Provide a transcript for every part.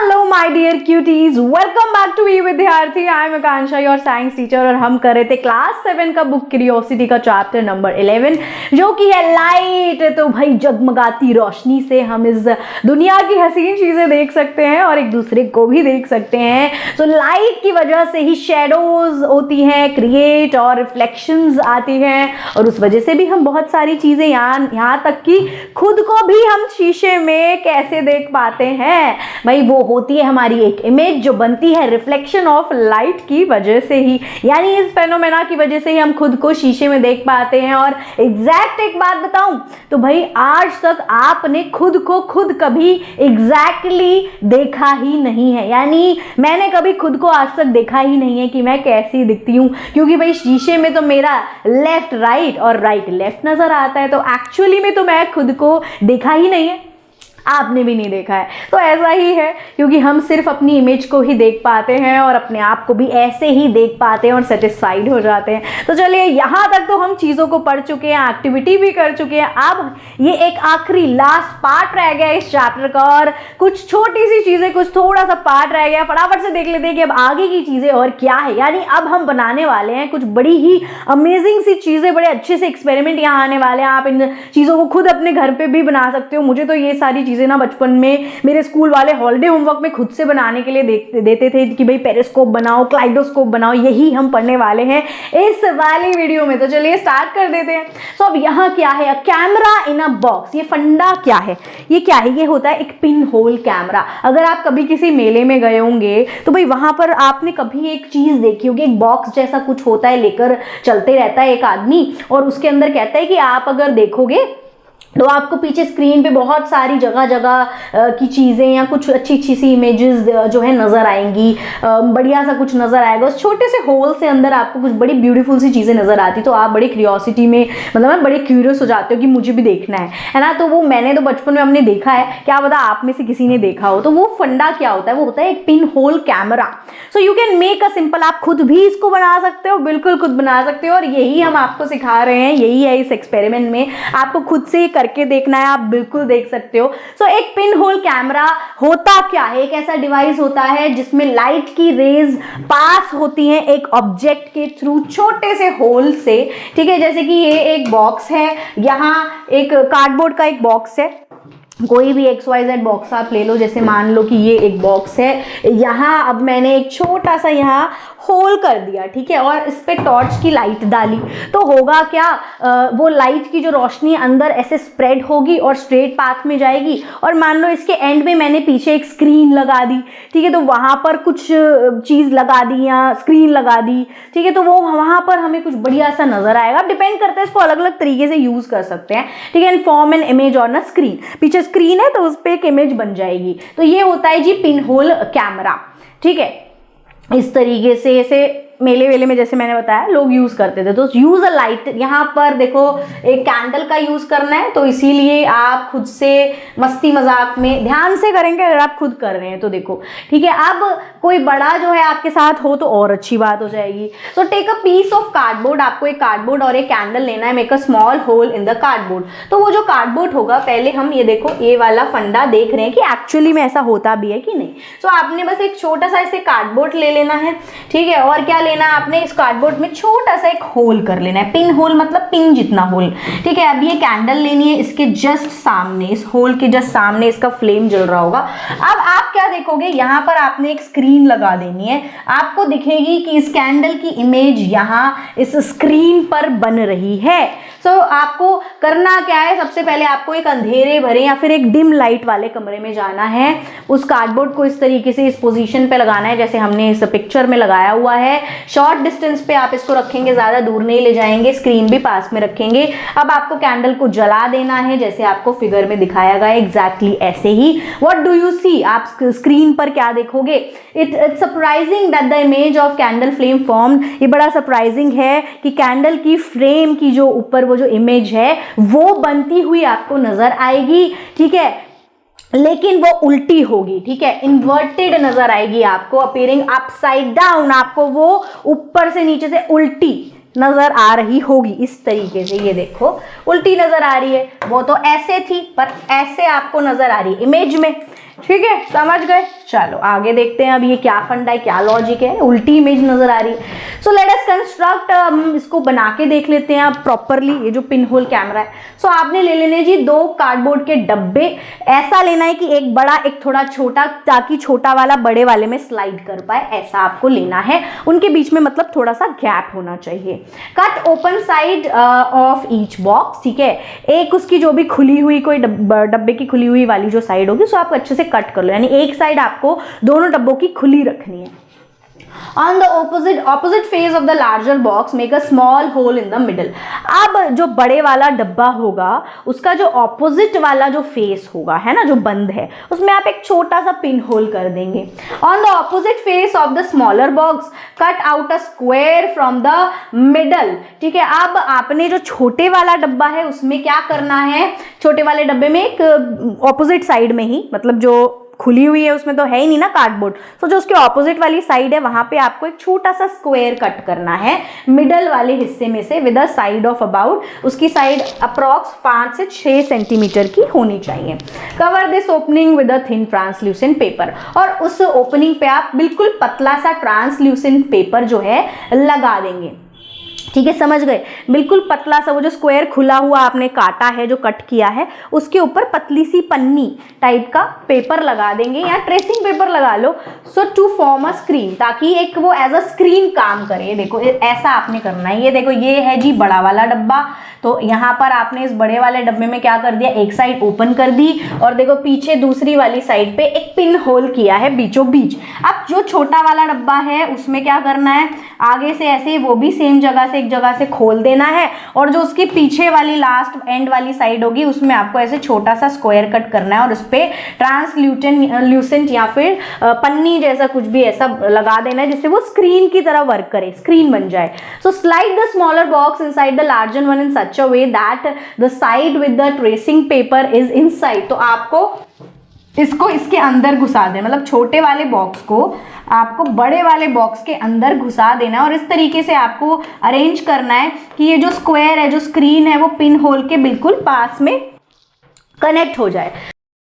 Hello my dear cuties, welcome back to विद्यार्थी। I am Akanksha, your science teacher, और हम कर रहे थे क्लास 7 का बुक क्यूरियोसिटी का चैप्टर नंबर 11 जो कि है लाइट। तो भाई जगमगाती रोशनी से हम इस दुनिया की हसीन चीजें देख सकते हैं और एक दूसरे को भी देख सकते हैं। तो लाइट की वजह से ही शेडोज होती हैं क्रिएट और रिफ्लेक्शंस आती हैं, और उस वजह से भी हम बहुत सारी चीजें यहाँ तक कि खुद को भी हम शीशे में कैसे देख पाते हैं। भाई वो होती है हमारी एक इमेज जो बनती है रिफ्लेक्शन ऑफ लाइट की वजह से ही, यानी इस फेनोमेना की वजह से ही हम खुद को शीशे में देख पाते हैं। और एग्जैक्ट एक बात बताऊं तो भाई आज तक आपने खुद को खुद कभी एग्जैक्टली देखा ही नहीं है, यानी मैंने कभी खुद को आज तक देखा ही नहीं है कि मैं कैसी दिखती हूं, क्योंकि भाई शीशे में तो मेरा लेफ्ट राइट और राइट लेफ्ट नजर आता है, तो एक्चुअली में तो मैं खुद को देखा ही नहीं है, आपने भी नहीं देखा है। तो ऐसा ही है, क्योंकि हम सिर्फ अपनी इमेज को ही देख पाते हैं और अपने आप को भी ऐसे ही देख पाते हैं और सेटिस्फाइड हो जाते हैं। तो चलिए यहाँ तक तो हम चीज़ों को पढ़ चुके हैं, एक्टिविटी भी कर चुके हैं। अब ये एक आखिरी लास्ट पार्ट रह गया इस चैप्टर का, और कुछ छोटी सी चीज़ें, कुछ थोड़ा सा पार्ट रह गया। फटाफट से देख लेते हैं कि अब आगे की चीज़ें और क्या है। यानी अब हम बनाने वाले हैं कुछ बड़ी ही अमेजिंग सी चीज़ें, बड़े अच्छे से एक्सपेरिमेंट यहाँ आने वाले हैं। आप इन चीज़ों को खुद अपने घर पर भी बना सकते हो। मुझे तो ये सारी चीजें ना बचपन में मेरे स्कूल वाले हॉलिडे होमवर्क में खुद से बनाने के लिए देते थे कि भाई पेरिस्कोप बनाओ, क्लाइडोस्कोप बनाओ। यही हम पढ़ने वाले हैं इस वाली वीडियो में। तो चलिए स्टार्ट कर देते हैं। तो अब यहाँ क्या है, a camera in a box. ये फंडा क्या है, ये क्या है, ये होता है एक पिन होल कैमरा। अगर आप कभी किसी मेले में गए होंगे तो भाई वहां पर आपने कभी एक चीज देखी होगी, एक बॉक्स जैसा कुछ होता है, लेकर चलते रहता है एक आदमी, और उसके अंदर कहता है कि आप अगर देखोगे तो आपको पीछे स्क्रीन पे बहुत सारी जगह जगह की चीज़ें या कुछ अच्छी अच्छी सी इमेजेस जो है नज़र आएंगी, बढ़िया सा कुछ नज़र आएगा। उस छोटे से होल से अंदर आपको कुछ बड़ी ब्यूटीफुल सी चीज़ें नज़र आती, तो आप बड़ी क्यूरियोसिटी में, मतलब बड़े क्यूरियस हो जाते हो कि मुझे भी देखना है ना। तो वो मैंने तो बचपन में हमने देखा है, क्या पता आप में से किसी ने देखा हो। तो वो फंडा क्या होता है, वो होता है एक pin hole camera. So you can make a simple, आप खुद भी इसको बना सकते हो, बिल्कुल खुद बना सकते हो, और यही हम आपको सिखा रहे हैं, यही है इस एक्सपेरिमेंट में। आपको खुद से करके देखना है, आप बिल्कुल देख सकते हो। सो एक पिन होल कैमरा होता क्या है, एक ऐसा डिवाइस होता है जिसमें लाइट की रेज पास होती हैं एक ऑब्जेक्ट के थ्रू छोटे से होल से। ठीक है, जैसे कि ये एक बॉक्स है, यहाँ एक कार्डबोर्ड का एक बॉक्स है, कोई भी XYZ बॉक्स आप ले लो। जैसे मान लो कि ये एक बॉक्स है, यहाँ अब मैंने एक छोटा सा यहाँ होल कर दिया, ठीक है, और इस पे टॉर्च की लाइट डाली, तो होगा क्या, वो लाइट की जो रोशनी अंदर ऐसे स्प्रेड होगी और स्ट्रेट पाथ में जाएगी। और मान लो इसके एंड में मैंने पीछे एक स्क्रीन लगा दी, ठीक है, तो वहाँ पर कुछ चीज़ लगा दी या स्क्रीन लगा दी, ठीक है, तो वो वहाँ पर हमें कुछ बढ़िया सा नजर आएगा। डिपेंड करता है, इसको अलग अलग तरीके से यूज कर सकते हैं, ठीक है। And form an image on a screen, पीछे स्क्रीन है तो उस पर एक इमेज बन जाएगी। तो ये होता है जी पिन होल कैमरा, ठीक है। इस तरीके से ऐसे मेले वेले में जैसे मैंने बताया लोग यूज करते थे। तो यूज अ लाइट, यहाँ पर देखो एक कैंडल का यूज करना है, तो इसीलिए आप खुद से मस्ती मजाक में ध्यान से करेंगे अगर आप खुद कर रहे हैं तो देखो, ठीक है। अब कोई बड़ा जो है आपके साथ हो तो और अच्छी बात हो जाएगी। So take a piece of cardboard, आपको एक कार्डबोर्ड और एक कैंडल लेना है। Make a small hole in the cardboard. तो वो जो कार्डबोर्ड होगा, पहले हम ये देखो ये वाला फंडा देख रहे हैं कि एक्चुअली में ऐसा होता भी है कि नहीं। सो आपने बस एक छोटा सा ऐसे कार्डबोर्ड ले लेना है, ठीक है, और क्या लेना है आपने, इस कार्डबोर्ड में छोटा सा एक होल कर लेना है। पिन होल मतलब पिन जितना होल, ठीक है। अब ये कैंडल लेनी है, इसके जस्ट सामने, इस होल के जस्ट सामने इसका फ्लेम जल रहा होगा। अब आप क्या देखोगे, यहाँ पर आपने एक स्क्रीन लगा देनी है। आपको दिखेगी कि इस कैंडल की इमेज यहाँ इस स्क्रीन पर बन रही है। सो आपको करना क्या है, सबसे पहले आपको एक अंधेरे भरे या फिर एक डिम लाइट वाले कमरे में जाना है। उस कार्डबोर्ड को इस तरीके से इस पोजीशन पे लगाना है जैसे हमने इस पिक्चर में लगाया हुआ है। शॉर्ट डिस्टेंस पे आप इसको रखेंगे, ज्यादा दूर नहीं ले जाएंगे, स्क्रीन भी पास में रखेंगे। अब आपको कैंडल को जला देना है जैसे आपको फिगर में दिखाया गया, एग्जैक्टली ऐसे ही। व्हाट डू यू सी, आप स्क्रीन पर क्या देखोगे, it's surprising that the image of candle flame formed. ये बड़ा सरप्राइजिंग है कि कैंडल की फ्लेम की जो ऊपर वो जो इमेज है वो बनती हुई आपको नजर आएगी, ठीक है, लेकिन वो उल्टी होगी, ठीक है, इन्वर्टेड नजर आएगी आपको, अपीयरिंग अपसाइड डाउन। आपको वो ऊपर से नीचे से उल्टी नजर आ रही होगी इस तरीके से। ये देखो उल्टी नजर आ रही है, वो तो ऐसे थी पर ऐसे आपको नजर आ रही है इमेज में, ठीक है, समझ गए। चलो आगे देखते हैं अब ये क्या फंडा है, क्या लॉजिक है, उल्टी इमेज नजर आ रही है। सो लेट अस कंस्ट्रक्ट, हम इसको बना के देख लेते हैं अब प्रॉपरली, ये जो पिन होल कैमरा है। सो आपने ले लेने जी 2 कार्डबोर्ड के डब्बे, ऐसा लेना है कि एक बड़ा एक थोड़ा छोटा, ताकि छोटा वाला बड़े वाले में स्लाइड कर पाए, ऐसा आपको लेना है। उनके बीच में मतलब थोड़ा सा गैप होना चाहिए। Cut open side of each box, ठीक है, एक उसकी जो भी खुली हुई कोई डब्बे की खुली हुई वाली जो साइड होगी उसको आप अच्छे से कट कर लो, यानी एक साइड आपको दोनों डब्बों की खुली रखनी है। On the opposite face of the larger box, make a small hole in the middle. अब जो बड़े वाला डब्बा होगा उसका जो ऑपोजिट वाला जो फेस होगा, है ना, जो बंद है, उसमें आप एक छोटा सा पिन होल कर देंगे। On the opposite face of the smaller box, cut out a square from the middle. ठीक है, अब आपने जो छोटे वाला डब्बा है उसमें क्या करना है, छोटे वाले डब्बे में एक ऑपोजिट साइड में ही, मतलब जो खुली हुई है उसमें तो है ही नहीं ना कार्डबोर्ड, तो जो उसके ऑपोजिट वाली साइड है वहां पे आपको एक छोटा सा स्क्वायर कट करना है मिडल वाले हिस्से में से, with a side of about, उसकी साइड अप्रॉक्स 5 से 6 सेंटीमीटर की होनी चाहिए। Cover this opening with a thin translucent paper, और उस ओपनिंग पे आप बिल्कुल पतला सा ट्रांसल्यूसेंट पेपर जो है लगा देंगे। ठीक है, समझ गए, बिल्कुल पतला सा, वो जो स्क्वायर खुला हुआ आपने काटा है, जो कट किया है, उसके ऊपर पतली सी पन्नी टाइप का पेपर लगा देंगे, या ट्रेसिंग पेपर लगा लो। सो टू फॉर्म अ स्क्रीन, ताकि एक वो एज अ स्क्रीन काम करे। देखो ऐसा आपने करना है। ये देखो, ये है जी बड़ा वाला डब्बा, तो यहाँ पर आपने इस बड़े वाले डब्बे में क्या कर दिया, एक साइड ओपन कर दी, और देखो पीछे दूसरी वाली साइड पे एक पिन होल किया है बीचों बीच। अब जो छोटा वाला डब्बा है उसमें क्या करना है, आगे से ऐसे वो भी सेम जगह से एक जगह से खोल देना है, और जो उसकी पीछे वाली लास्ट एंड वाली साइड होगी उसमें आपको ऐसे छोटा सा स्क्वायर कट करना है, और उस पर ट्रांसल्यूसेंट या फिर पन्नी जैसा कुछ भी ऐसा लगा देना है, जिससे वो स्क्रीन की तरह वर्क करे, स्क्रीन बन जाए। So slide the smaller box inside the larger one in such a way that the side with the tracing paper is inside. तो आपको इसको इसके अंदर घुसा दें, मतलब छोटे वाले बॉक्स को आपको बड़े वाले बॉक्स के अंदर घुसा देना है, और इस तरीके से आपको अरेंज करना है कि ये जो स्क्वायर है, जो स्क्रीन है, वो पिन होल के बिल्कुल पास में कनेक्ट हो जाए।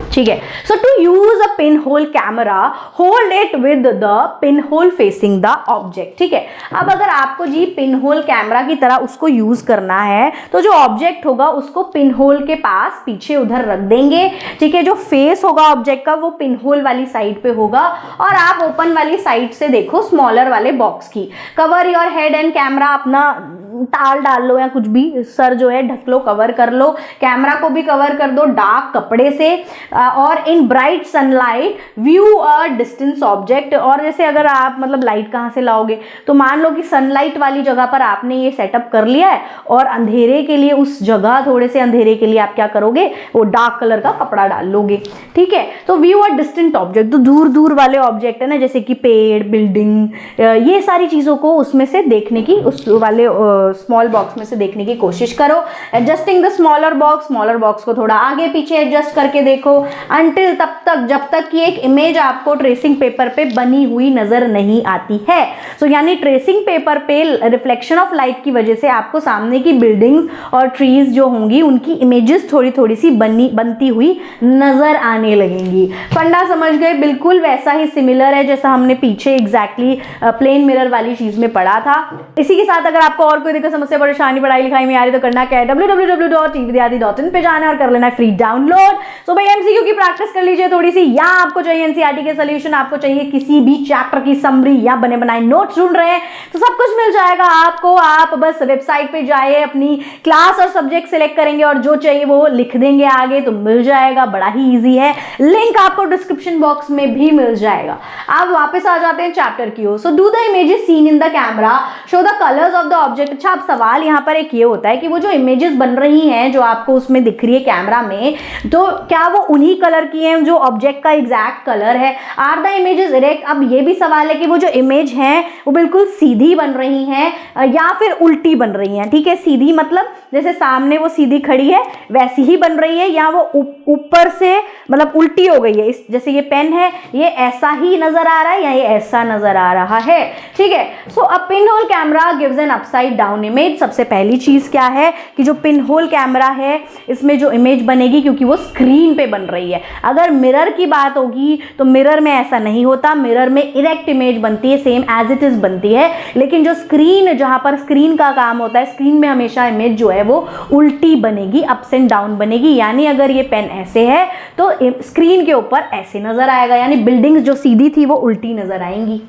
ठीक है, so to use a pin hole camera, hold it with the pin hole facing the object. ठीक है, अब अगर आपको जी पिन होल कैमरा की तरह उसको यूज करना है, तो जो ऑब्जेक्ट होगा उसको पिन होल के पास पीछे उधर रख देंगे। ठीक है, जो फेस होगा ऑब्जेक्ट का वो पिन होल वाली साइड पे होगा, और आप ओपन वाली साइड से देखो स्मॉलर वाले बॉक्स की। Cover your head and camera, अपना टाल डाल लो या कुछ भी, सर जो है ढक लो, कवर कर लो, कैमरा को भी कवर कर दो डार्क कपड़े से, और in bright sunlight view a distance object. और जैसे अगर आप मतलब लाइट कहाँ से लाओगे, तो मान लो कि सनलाइट वाली जगह पर आपने ये सेटअप कर लिया है, और अंधेरे के लिए उस जगह, थोड़े से अंधेरे के लिए आप क्या करोगे, वो डार्क कलर का कपड़ा डाल लोगे। ठीक है, तो व्यू अ डिस्टेंट ऑब्जेक्ट, तो दूर दूर वाले ऑब्जेक्ट है ना, जैसे कि पेड़, बिल्डिंग, ये सारी चीजों को उसमें से देखने की, उस वाले स्मॉल बॉक्स में से देखने की कोशिश करो। एडजस्टिंग द स्मॉलर बॉक्स को थोड़ा आगे पीछे एडजस्ट करके देखो, अंटिल, तब तक जब तक कि एक इमेज आपको ट्रेसिंग पेपर पे बनी हुई नजर नहीं आती है। सो यानी ट्रेसिंग पेपर पे रिफ्लेक्शन ऑफ लाइट की वजह से आपको सामने की बिल्डिंग्स और ट्रीज जो होंगी उनकी इमेजेस थोड़ी थोड़ी सी बनती हुई नजर आने लगेंगी। फंडा समझ गए, बिल्कुल वैसा ही सिमिलर है जैसा हमने पीछे एग्जैक्टली प्लेन मिरर वाली चीज में पढ़ा था। इसी के साथ अगर आपको और कोई दिक्कत, समस्या, परेशानी पढ़ाई लिखाई में आ रही तो करना क्या है, www.tvvidyarthi.in पे जाना है और कर लेना है फ्री डाउनलोड। सो भाई एमसीक्यू की प्रैक्टिस कर लीजिए थोड़ी सी, या आपको चाहिए एनसीईआरटी के सॉल्यूशन, आपको चाहिए किसी भी चैप्टर की समरी या बने बनाए नोट्स ढूंढ रहे हैं, तो सब कुछ मिल जाएगा आपको। आप बस वेबसाइट पे जाए, अपनी क्लास और सब्जेक्ट सिलेक्ट करेंगे और जो चाहिए वो लिख देंगे आगे, तो मिल जाएगा। बड़ा ही इजी है, लिंक आपको डिस्क्रिप्शन बॉक्स में भी मिल जाएगा। आप वापस आ जाते हैं चैप्टर की ओर। So do the images seen in the camera, show the colours of the object. अच्छा, अब सवाल यहाँ पर एक ये होता है कि वो जो इमेजेस बन रही हैं, जो आपको उसमें दिख रही है कैमरा में, तो क्या वो उन्हीं कलर की हैं जो ऑब्जेक्ट का एग्जैक्ट कलर है? Are the images erect? अब ये भी सवाल है कि वो जो इमेज है वो बिल्कुल सीधी बन रही हैं या फिर उल्टी बन रही हैं। ठीक है, सीधी मतलब जैसे सामने वो सीधी खड़ी है वैसी ही बन रही है, या वो ऊपर से मतलब उल्टी हो गई है। इस जैसे ये पेन है, ये ऐसा ही नजर आ रहा है या ये ऐसा नजर आ रहा है। ठीक है, so a pin hole camera gives an upside down down image. सबसे पहली चीज़ क्या है कि जो पिन होल कैमरा है इसमें जो इमेज बनेगी, क्योंकि वो स्क्रीन पे बन रही है। अगर मिरर की बात होगी तो मिरर में ऐसा नहीं होता, मिरर में इरेक्ट इमेज बनती है, सेम एज इट इज बनती है। लेकिन जो स्क्रीन, जहां पर स्क्रीन का काम होता है, स्क्रीन में हमेशा इमेज जो है वो उल्टी बनेगी, अप्स एंड डाउन बनेगी। यानी अगर ये पेन ऐसे है तो स्क्रीन के ऊपर ऐसे नजर आएगा, यानी बिल्डिंग्स जो सीधी थी वो उल्टी नजर आएंगी।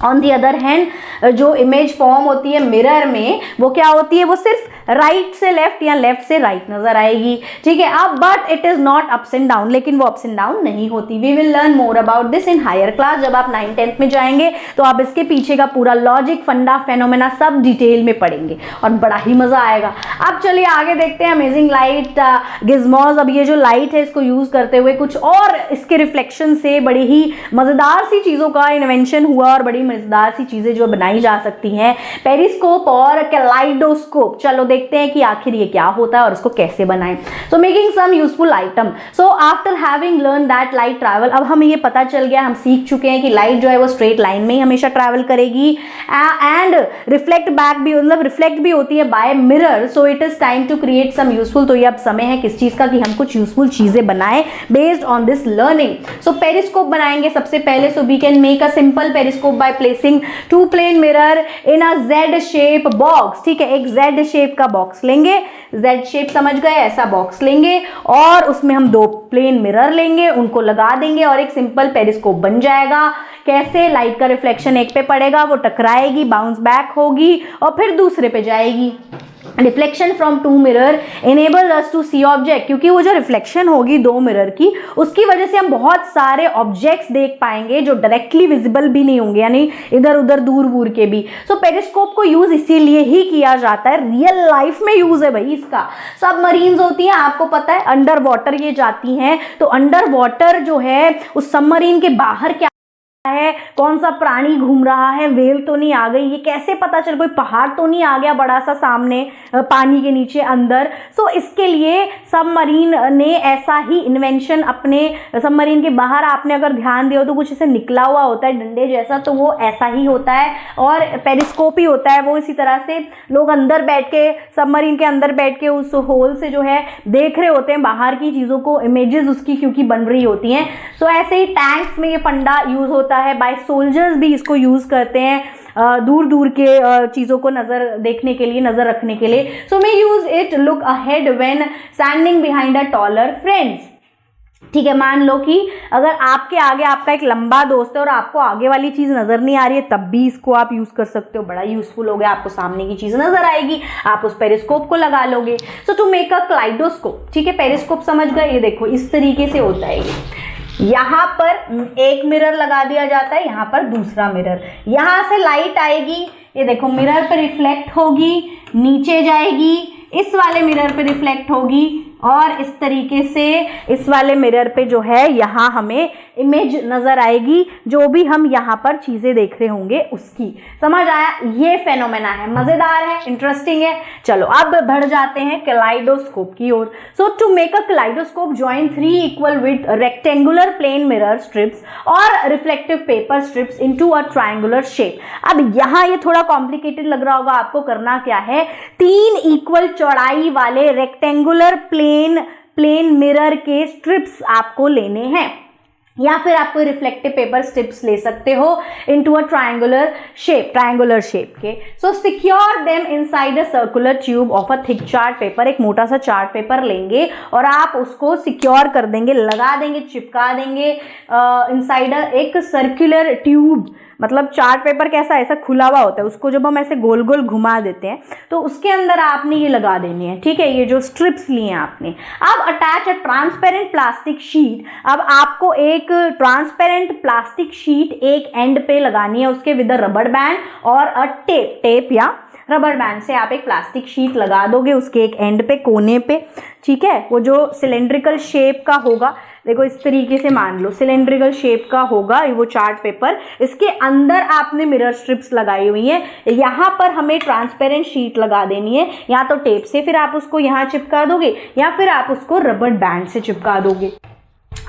ऑन दी अदर हैंड जो इमेज फॉर्म होती है मिरर में, वो क्या होती है, वो सिर्फ राइट से लेफ्ट या लेफ्ट से राइट नजर आएगी, ठीक है। अब but it is not ups and down, लेकिन वो अप्स एंड डाउन नहीं होती। We will learn more about this in higher class. जब आप 9th-10th में जाएंगे तो आप इसके पीछे का पूरा लॉजिक, फंडा, फेनोमेना सब डिटेल में पढ़ेंगे और बड़ा ही मजा आएगा। अब चलिए आगे देखते हैं अमेजिंग लाइट गिज़मोज। अब ये जो लाइट है इसको यूज करते हुए कुछ और इसके रिफ्लेक्शन से बड़ी ही मजेदार सी चीजों का इन्वेंशन हुआ और बड़ी मजेदार सी चीजें जो बनाई जा सकती हैं, पेरिस्कोप और कैलाइडोस्कोप। चलो देखते हैं कि आखिर ये क्या होता है और इसको कैसे बनाएं। So making some useful item. So after having learn that light travel, अब हमें ये पता चल गया, हम सीख चुके हैं कि लाइट जो है वो स्ट्रेट लाइन में ही हमेशा ट्रैवल करेगी एंड रिफ्लेक्ट बैक भी, मतलब रिफ्लेक्ट भी होती है by mirror. So it is time to create some useful. तो ये अब समय है किस चीज का, कि हम कुछ यूजफुल चीजें बनाएं based on this learning. So periscope बनाएंगे सबसे पहले। So we can make a simple periscope by placing 2 plane mirror in a Z shape box, ठीक है। एक जेड शेप का बॉक्स लेंगे, जेड शेप समझ गए, ऐसा बॉक्स लेंगे और उसमें हम 2 प्लेन मिरर लेंगे, उनको लगा देंगे और एक सिंपल पेरिस्कोप बन जाएगा। कैसे, लाइट का रिफ्लेक्शन एक पे पड़ेगा, वो टकराएगी, बाउंस बैक होगी और फिर दूसरे पे जाएगी। Reflection from 2 mirror enable us to see object, क्योंकि वो जो रिफ्लेक्शन होगी 2 मिरर की, उसकी वजह से हम बहुत सारे ऑब्जेक्ट्स देख पाएंगे जो डायरेक्टली विजिबल भी नहीं होंगे, यानी इधर उधर दूर दूर के भी। सो पेरिस्कोप को यूज इसीलिए ही किया जाता है, रियल लाइफ में यूज है भाई इसका। सबमरीन्स होती हैं, आपको पता है अंडर वाटर ये जाती हैं, तो अंडर वाटर जो है उस सबमरीन के बाहर क्या है, कौन सा प्राणी घूम रहा है, वेल तो नहीं आ गई, ये कैसे पता चल, कोई पहाड़ तो नहीं आ गया बड़ा सा सामने पानी के नीचे अंदर। सो इसके लिए सबमरीन ने ऐसा ही इन्वेंशन, अपने सबमरीन के बाहर आपने अगर ध्यान दिया हो तो कुछ ऐसे निकला हुआ होता है डंडे जैसा, तो वो ऐसा ही होता है और पेरिस्कोप ही होता है वो। इसी तरह से लोग अंदर बैठ के, सबमरीन के अंदर बैठ के उस होल से जो है देख रहे होते हैं बाहर की चीज़ों को, इमेजेस उसकी क्योंकि बन रही होती हैं। सो ऐसे ही टैंक्स में ये फंडा यूज होता है, बाय सोल्जर्स भी इसको यूज करते हैं दूर दूर के चीज़ों को नज़र देखने के लिए, नज़र रखने के लिए। So may use it look ahead when standing behind a taller friends, ठीक है। मान लो कि अगर आपके आगे आपका एक लंबा दोस्त है और आपको आगे वाली चीज़ नज़र नहीं आ रही है, तब भी इसको आप यूज़ कर सकते हो, बड़ा यूजफुल हो गया। आपको सामने की चीज़ नज़र आएगी, आप उस पेरिस्कोप को लगा लोगे। सो टू मेक अ क्लाइडोस्कोप, ठीक है, पेरिस्कोप समझ गए, ये देखो इस तरीके से होता है ये। यहाँ पर एक मिरर लगा दिया जाता है, यहाँ पर दूसरा मिरर, यहाँ से लाइट आएगी, ये देखो मिरर पे रिफ्लेक्ट होगी, नीचे जाएगी, इस वाले मिरर पे रिफ्लेक्ट होगी और इस तरीके से इस वाले मिरर पे जो है यहाँ हमें इमेज नजर आएगी, जो भी हम यहाँ पर चीजें देख रहे होंगे उसकी। समझ आया, ये फेनोमेना है, मजेदार है, इंटरेस्टिंग है। चलो अब बढ़ जाते हैं कैलाइडोस्कोप की ओर। So to make a kaleidoscope join 3 equal with rectangular plane mirror strips और reflective paper strips into a triangular shape. अब यहाँ ये थोड़ा कॉम्प्लिकेटेड लग रहा होगा आपको, करना क्या है, 3 इक्वल चौड़ाई वाले रेक्टेंगुलर प्लेन मिरर के स्ट्रिप्स आपको लेने हैं, या फिर आपको रिफ्लेक्टिव पेपर स्ट्रिप्स ले सकते हो इनटू अ ट्रायंगुलर शेप के। So secure them inside a circular tube of a thick chart paper. एक मोटा सा चार्ट पेपर लेंगे और आप उसको सिक्योर कर देंगे, लगा देंगे, चिपका देंगे इनसाइड एक सर्कुलर ट्यूब। मतलब चार्ट पेपर कैसा, ऐसा खुला हुआ होता है, उसको जब हम ऐसे गोल गोल घुमा देते हैं तो उसके अंदर आपने ये लगा देनी है, ठीक है, ये जो स्ट्रिप्स लिए हैं आपने। अब attach a transparent plastic sheet, अब आपको एक ट्रांसपेरेंट प्लास्टिक शीट एक एंड पे लगानी है उसके विद अ रबर बैंड और अ टेप या रबर बैंड से आप एक प्लास्टिक शीट लगा दोगे उसके एक एंड पे, कोने पे, ठीक है। वो जो सिलेंड्रिकल शेप का होगा, देखो इस तरीके से मान लो सिलेंड्रिकल शेप का होगा वो चार्ट पेपर, इसके अंदर आपने मिरर स्ट्रिप्स लगाई हुई हैं, यहाँ पर हमें ट्रांसपेरेंट शीट लगा देनी है, या तो टेप से फिर आप उसको यहाँ चिपका दोगे या फिर आप उसको रबर बैंड से चिपका दोगे।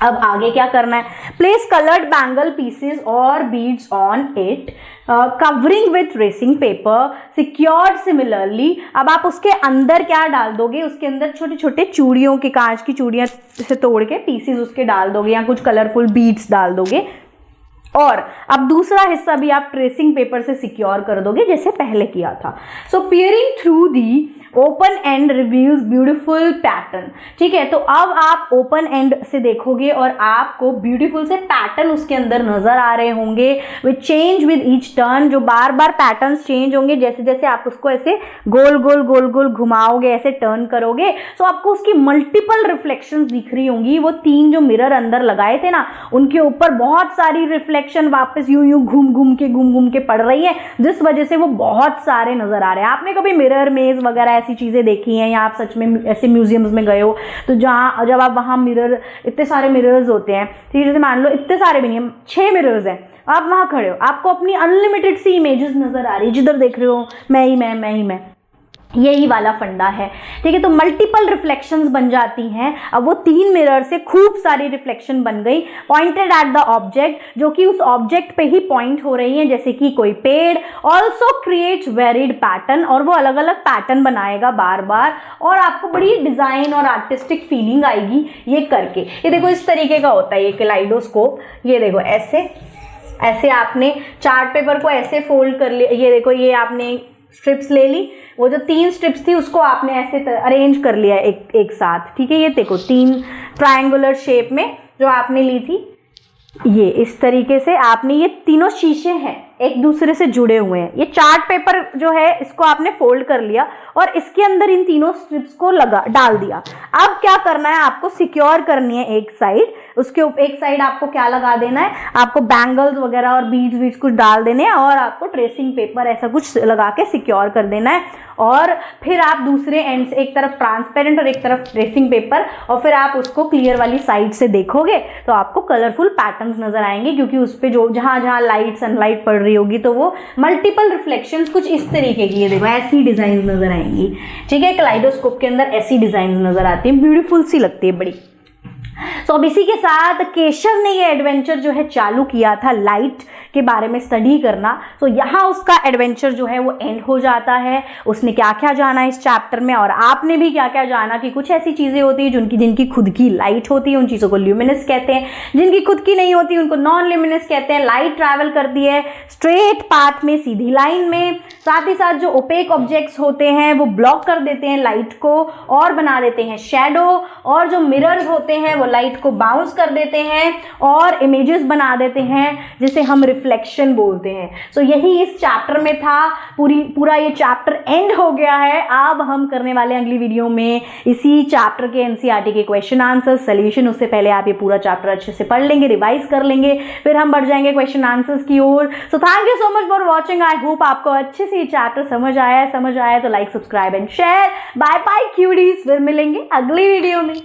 अब आगे क्या करना है, प्लेस कलर्ड बैंगल पीसेस और beads on it covering with tracing paper secured similarly. अब आप उसके अंदर क्या डाल दोगे, उसके अंदर छोटे छोटे चूड़ियों के, कांच की चूड़ियां से तोड़ के पीसेस उसके डाल दोगे या कुछ कलरफुल बीड्स डाल दोगे। और अब दूसरा हिस्सा भी आप ट्रेसिंग पेपर से सिक्योर कर दोगे जैसे पहले किया था। So peering through the open end reviews beautiful pattern. ठीक है, तो अब आप ओपन एंड से देखोगे और आपको ब्यूटीफुल से पैटर्न उसके अंदर नजर आ रहे होंगे with change with each turn, जो बार बार पैटर्न्स चेंज होंगे जैसे जैसे आप उसको ऐसे गोल गोल गोल गोल घुमाओगे, ऐसे टर्न करोगे, तो आपको उसकी मल्टीपल रिफ्लेक्शंस दिख रही होंगी। वो 3 जो मिरर अंदर लगाए थे ना, उनके ऊपर बहुत सारी रिफ्लेक्शन वापस यूं यूं घूम घूम के पड़ रही है, जिस वजह से वो बहुत सारे नजर आ रहे हैं। आपने कभी मिरर मेज वगैरह ऐसी चीजें देखी हैं, या आप सच में ऐसे म्यूजियम्स में गए हो तो जहाँ जब आप वहाँ मिरर, इतने सारे मिरर्स होते हैं, ठीक है, जैसे मान लो इतने सारे भी नहीं, 6 मिरर्स हैं, आप वहाँ खड़े हो, आपको अपनी अनलिमिटेड सी इमेजेस नजर आ रही है, जिधर देख रहे हो मैं ही मैं, यही वाला फंडा है। ठीक है, तो मल्टीपल रिफ्लेक्शंस बन जाती हैं। अब वो 3 मिरर से खूब सारी रिफ्लेक्शन बन गई पॉइंटेड एट द ऑब्जेक्ट, जो कि उस ऑब्जेक्ट पे ही पॉइंट हो रही हैं, जैसे कि कोई पेड़। ऑल्सो क्रिएट्स वेरिड पैटर्न, और वो अलग अलग पैटर्न बनाएगा बार बार, और आपको बड़ी डिजाइन और आर्टिस्टिक फीलिंग आएगी ये करके। ये देखो इस तरीके का होता है ये कैलाइडोस्कोप। ये देखो ऐसे ऐसे आपने चार्ट पेपर को ऐसे फोल्ड कर लिया, ये देखो ये आपने स्ट्रिप्स ले ली, वो जो 3 स्ट्रिप्स थी उसको आपने ऐसे अरेंज कर लिया एक साथ। ठीक है, ये देखो 3 ट्रायंगुलर शेप में जो आपने ली थी, ये इस तरीके से आपने, ये तीनों शीशे हैं एक दूसरे से जुड़े हुए हैं। ये चार्ट पेपर जो है इसको आपने फोल्ड कर लिया और इसके अंदर इन तीनों स्ट्रिप्स को डाल दिया। अब क्या करना है, आपको सिक्योर करनी है एक साइड, उसके ऊपर एक साइड आपको क्या लगा देना है, आपको बैंगल्स वगैरह और बीड्स कुछ डाल देने हैं, और आपको ट्रेसिंग पेपर ऐसा कुछ लगा के सिक्योर कर देना है। और फिर आप दूसरे एंड से, एक तरफ ट्रांसपेरेंट और एक तरफ ट्रेसिंग पेपर, और फिर आप उसको क्लियर वाली साइड से देखोगे तो आपको कलरफुल पैटर्न्स नजर आएंगे, क्योंकि उस पर जो जहां जहां लाइट सनलाइट पड़ रही होगी तो वो मल्टीपल रिफ्लेक्शंस कुछ इस तरीके की, ये देखो ऐसी डिजाइन नजर आएंगी। ठीक है, कैलाइडोस्कोप के अंदर ऐसी डिजाइन नजर आती है, ब्यूटीफुल सी लगती है बड़ी। सो अब इसी के साथ केशव ने ये एडवेंचर जो है चालू किया था लाइट के बारे में स्टडी करना। सो यहाँ उसका एडवेंचर जो है वो एंड हो जाता है। उसने क्या क्या जाना इस चैप्टर में, और आपने भी क्या क्या जाना कि कुछ ऐसी चीज़ें होती हैं जिनकी खुद की लाइट होती है, उन चीज़ों को ल्यूमिनस कहते हैं, जिनकी खुद की नहीं होती उनको नॉन ल्यूमिनस कहते हैं। लाइट ट्रैवल करती है स्ट्रेट पाथ में, सीधी लाइन में, साथ ही साथ जो ओपेक ऑब्जेक्ट्स होते हैं वो ब्लॉक कर देते हैं लाइट को और बना देते हैं शेडो, और जो मिरर्स होते हैं वो लाइट को बाउंस कर देते हैं और इमेजेस बना देते हैं जिसे हम रिफ्लेक्शन बोलते हैं। सो यही इस चैप्टर में था। पूरा ये चैप्टर एंड हो गया है। अब हम करने वाले अगली वीडियो में इसी चैप्टर के एनसीईआरटी के क्वेश्चन आंसर सॉल्यूशन। उससे पहले आप ये पूरा चैप्टर अच्छे से पढ़ लेंगे, रिवाइज कर लेंगे, फिर हम बढ़ जाएंगे क्वेश्चन आंसर्स की ओर। So thank you so much for watching. I hope आपको अच्छे से ये चैप्टर समझ आया है तो like, subscribe and share. Bye bye cuties, फिर मिलेंगे अगली वीडियो में।